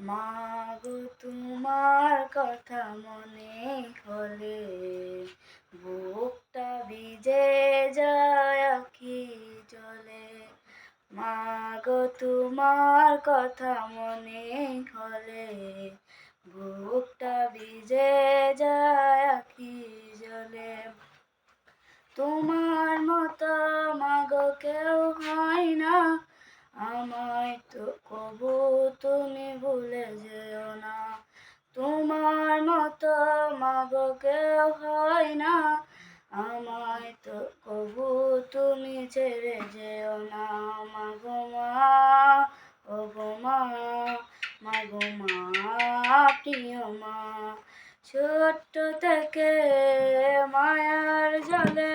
মা গো তোমার কথা মনে হলে বুকটা ভিজে যায় আখি জলে। মা গো তোমার কথা মনে হলে বুকটা ভিজে যায় আখি জলে। তোমার মতো মা গো কেউ হয় না, আমায় তো কবু তুমি ভুলে যেও না। তোমার মতো মা গো কেউ হয় না, আমায় তো কবু তুমি ছেড়ে যেও না। মা গো মা, ও গো মা, মা গো মা, প্রিয় মা। ছোট্ট থেকে মায়ার জালে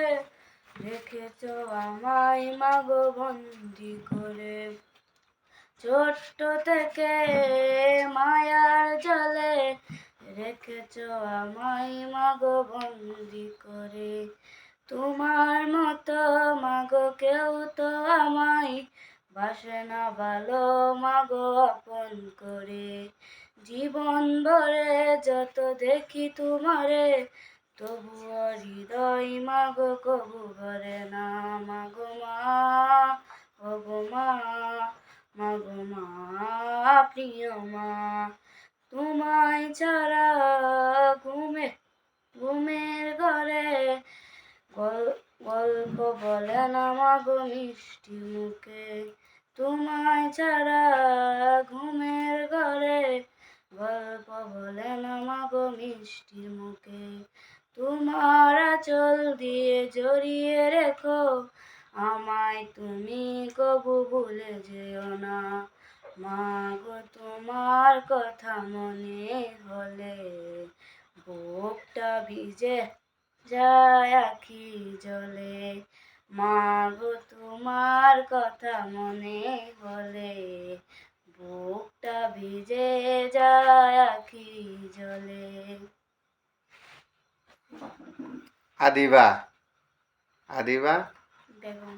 রেখেছ আমায় মা গো বন্দি করে। ছোট্ট থেকে মায়ার জালে রেখেছ আমায় মা গো বন্দি করে। তোমার মতো মা গো কেউ তো আমায় বাসে না ভালো মা গো আপন করে। জীবন ভরে যত দেখি তোমারে, তবুও হৃদয় মা গো কবু ভরে না। মা গো মা, ও গো মা, মা গো মা, প্রিয় মা। তোমায় ছাড়া ঘুমের ঘরে গল্প বলে না মা গো মিষ্টি মুখে। তোমায় ছাড়া ঘুমের ঘরে গল্প বলে না মা গো মিষ্টি মুখে। তোমার আঁচল দিয়ে জড়িয়ে রেখো আমায় তুমি কবু ভুলে যেও না। মা গো তোমার কথা মনে হলে বুকটা ভিজে যায় আখি জলে। মা গো তোমার কথা মনে হলে বুকটা ভিজে যায় আখি জলে। আদিবা, আদিবা বেগম।